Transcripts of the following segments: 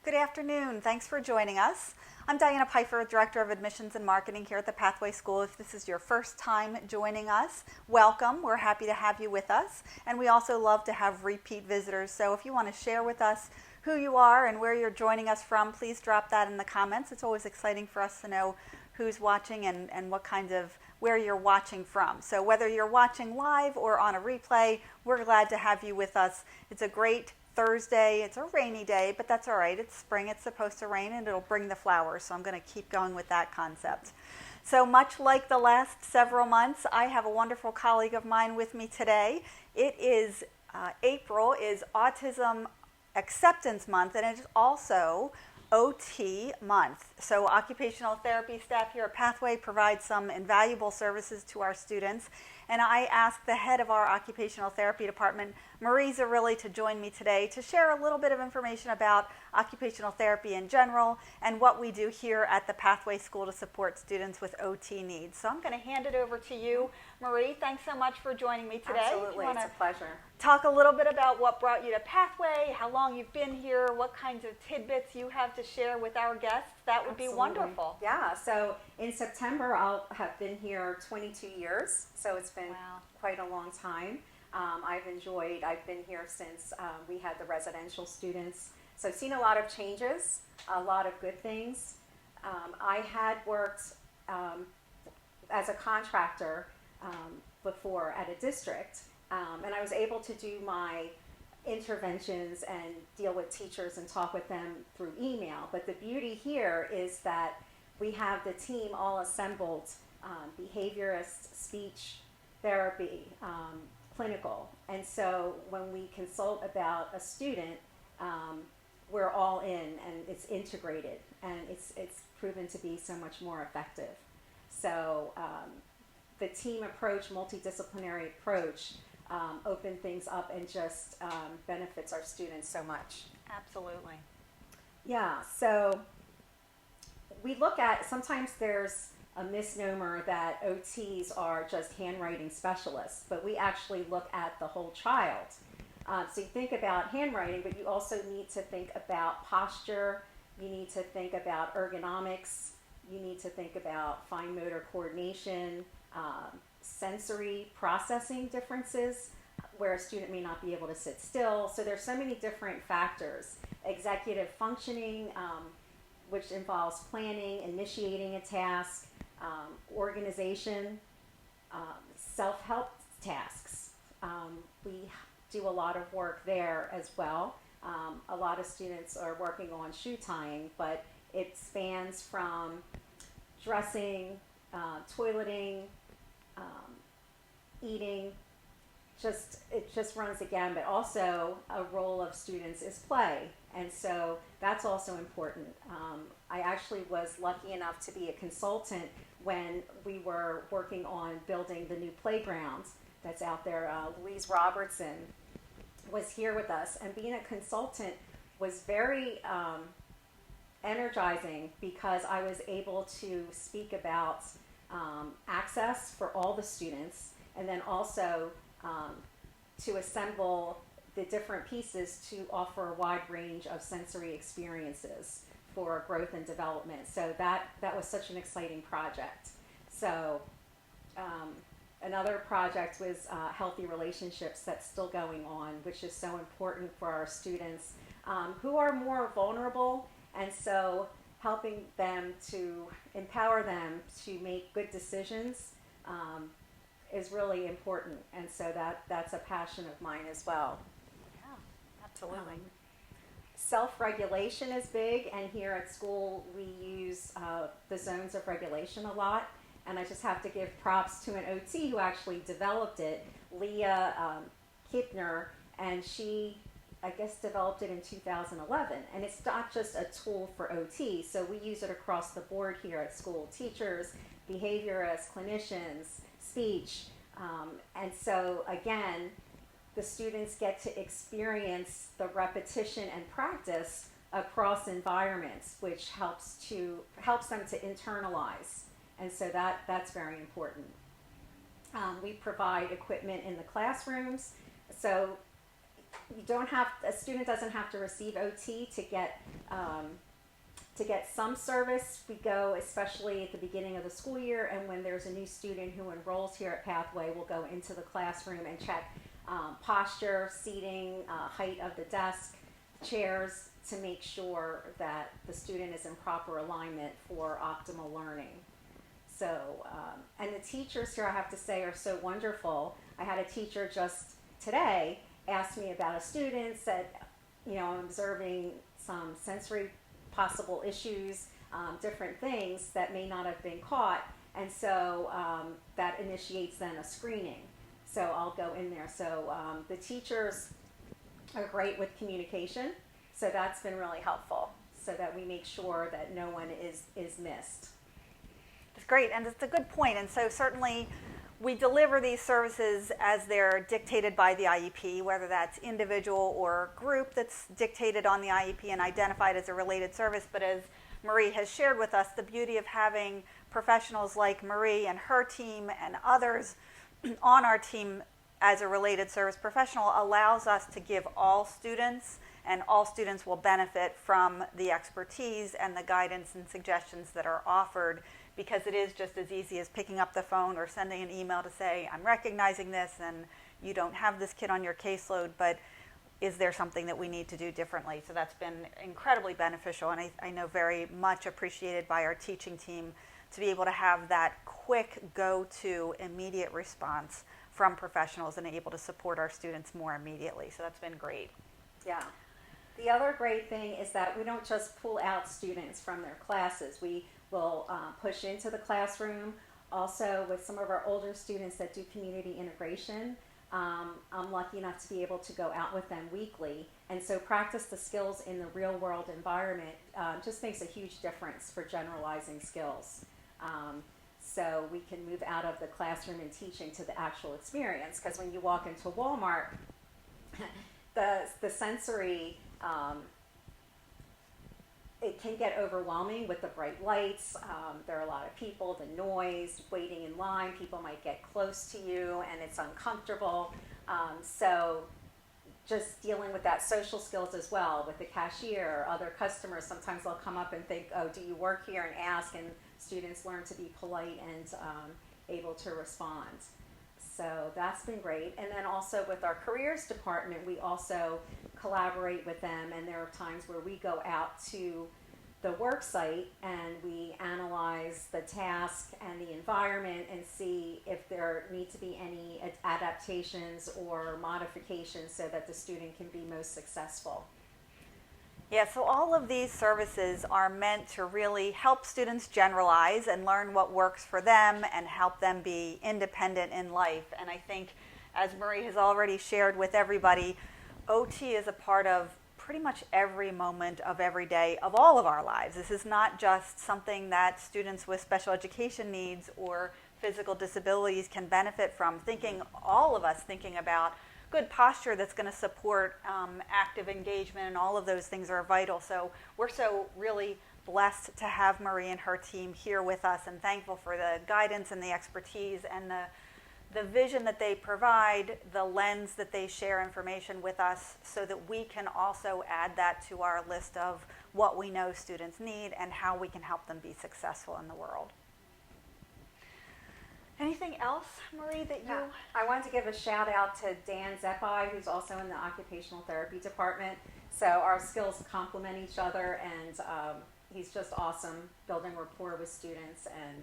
Good afternoon. Thanks for joining us. I'm Diana Pfeiffer, Director of Admissions and Marketing here at the Pathway School. If this is your first time joining us, welcome. We're happy to have you with us. And we also love to have repeat visitors. So if you want to share with us who you are and where you're joining us from, please drop that in the comments. It's always exciting for us to know who's watching and what kind of, where you're watching from. So whether you're watching live or on a replay, we're glad to have you with us. It's a great Thursday. It's a rainy day, but that's all right. It's spring. It's supposed to rain, and it'll bring the flowers. So I'm going to keep going with that concept. So much like the last several months, I have a wonderful colleague of mine with me today. It is April is Autism Acceptance Month, and it is also OT month. So occupational therapy staff here at Pathway provide some invaluable services to our students. And I asked the head of our occupational therapy department, Marie Zarilli, to join me today to share a little bit of information about occupational therapy in general and what we do here at the Pathway School to support students with OT needs. So I'm going to hand it over to you, Marie. Thanks so much for joining me today. Absolutely, it's a pleasure. Talk a little bit about what brought you to Pathway, how long you've been here, what kinds of tidbits you have to share with our guests. That would be wonderful. Yeah, so in September I'll have been here 22 years, so it's been quite a long time. I've been here since we had the residential students, so I've seen a lot of changes, a lot of good things. I had worked as a contractor before at a district, and I was able to do my interventions and deal with teachers and talk with them through email. But the beauty here is that we have the team all assembled, behaviorist, speech therapy, clinical. And so when we consult about a student, we're all in and it's integrated, and it's proven to be so much more effective. So the team approach, multidisciplinary approach, open things up and just benefits our students so much. Absolutely. Yeah, so we look at, sometimes there's a misnomer that OTs are just handwriting specialists, but we actually look at the whole child. So you think about handwriting, but you also need to think about posture, you need to think about ergonomics, you need to think about fine motor coordination, sensory processing differences, where a student may not be able to sit still. So there's so many different factors. Executive functioning, which involves planning, initiating a task, organization, self-help tasks. We do a lot of work there as well. A lot of students are working on shoe tying, but it spans from dressing, toileting, eating, it just runs the gamut. Also, a role of students is play, and so that's also important. I actually was lucky enough to be a consultant when we were working on building the new playground that's out there. Louise Robertson was here with us, and being a consultant was very energizing because I was able to speak about access for all the students, and then also to assemble the different pieces to offer a wide range of sensory experiences for growth and development. So that was such an exciting project. So another project was healthy relationships that's still going on, which is so important for our students who are more vulnerable, and so helping them to empower them to make good decisions is really important, and so that's a passion of mine as well. Yeah, absolutely. Self-regulation is big, and here at school we use the zones of regulation a lot, and I just have to give props to an OT who actually developed it, Leah Kipner, and she, I guess, developed it in 2011, and it's not just a tool for OT, so we use it across the board here at school. Teachers, behaviorists, clinicians, speech, and so again, the students get to experience the repetition and practice across environments, which helps them to internalize, and so that's very important. We provide equipment in the classrooms, so a student doesn't have to receive OT to get some service. We go, especially at the beginning of the school year, and when there's a new student who enrolls here at Pathway, we'll go into the classroom and check posture, seating, height of the desk, chairs, to make sure that the student is in proper alignment for optimal learning. So, and the teachers here, I have to say, are so wonderful. I had a teacher just today ask me about a student, said, I'm observing some sensory possible issues, different things that may not have been caught, and so that initiates then a screening. So I'll go in there. So the teachers are great with communication, so that's been really helpful, so that we make sure that no one is missed. It's great, and it's a good point. And so certainly we deliver these services as they're dictated by the IEP, whether that's individual or group that's dictated on the IEP and identified as a related service. But as Marie has shared with us, the beauty of having professionals like Marie and her team and others on our team as a related service professional allows us to give all students, and all students will benefit from the expertise and the guidance and suggestions that are offered, because it is just as easy as picking up the phone or sending an email to say, I'm recognizing this and you don't have this kid on your caseload, but is there something that we need to do differently? So that's been incredibly beneficial, and I know very much appreciated by our teaching team to be able to have that quick go-to immediate response from professionals and able to support our students more immediately. So that's been great. Yeah. The other great thing is that we don't just pull out students from their classes. We will push into the classroom. Also, with some of our older students that do community integration, I'm lucky enough to be able to go out with them weekly. And so practice the skills in the real world environment just makes a huge difference for generalizing skills. So we can move out of the classroom and teaching to the actual experience, because when you walk into Walmart, the sensory, it can get overwhelming with the bright lights. There are a lot of people, the noise, waiting in line, people might get close to you and it's uncomfortable. So just dealing with that social skills as well with the cashier, other customers, sometimes they'll come up and think, oh, do you work here, and ask, and students learn to be polite and able to respond. So that's been great. And then also with our careers department, we also collaborate with them, and there are times where we go out to the work site and we analyze the task and the environment and see if there need to be any adaptations or modifications so that the student can be most successful. Yeah, so all of these services are meant to really help students generalize and learn what works for them and help them be independent in life. And I think, as Marie has already shared with everybody, OT is a part of pretty much every moment of every day of all of our lives. This is not just something that students with special education needs or physical disabilities can benefit from. All of us thinking about good posture that's going to support active engagement, and all of those things are vital. So we're so really blessed to have Marie and her team here with us, and thankful for the guidance and the expertise and the vision that they provide, the lens that they share information with us, so that we can also add that to our list of what we know students need and how we can help them be successful in the world. Anything else, Marie, that you... I wanted to give a shout out to Dan Zeppi, who's also in the occupational therapy department. So our skills complement each other, and he's just awesome building rapport with students and,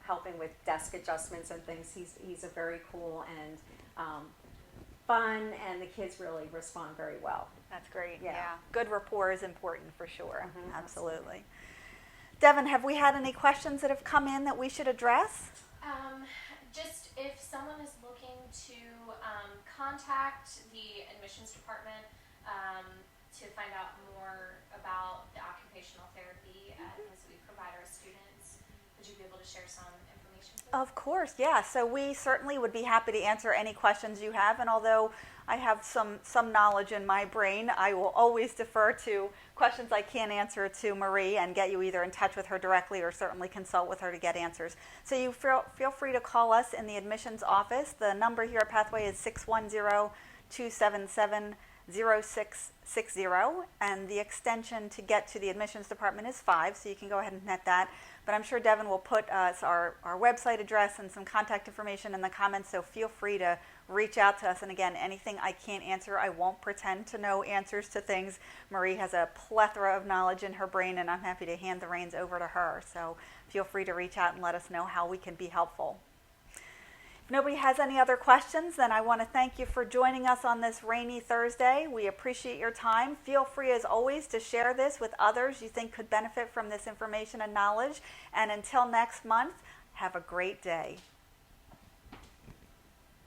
helping with desk adjustments and things. He's a very cool and fun, and the kids really respond very well. That's great. Yeah. Good rapport is important for sure. Mm-hmm, absolutely. Devin, have we had any questions that have come in that we should address? Just if someone is looking to contact the admissions department to find out more about the occupational therapy as we provide our students, would you be able to share some information, please? Of course, yeah. So we certainly would be happy to answer any questions you have, and although I have some knowledge in my brain, I will always defer to questions I can't answer to Marie and get you either in touch with her directly or certainly consult with her to get answers. So you feel free to call us in the admissions office. The number here at Pathway is 277-0660, and the extension to get to the admissions department is 5, so you can go ahead and net that. But I'm sure Devin will put our website address and some contact information in the comments, so feel free to reach out to us. And again, anything I can't answer, I won't pretend to know answers to things. Marie has a plethora of knowledge in her brain, and I'm happy to hand the reins over to her. So feel free to reach out and let us know how we can be helpful. If nobody has any other questions, then I want to thank you for joining us on this rainy Thursday. We appreciate your time. Feel free, as always, to share this with others you think could benefit from this information and knowledge. And until next month, have a great day.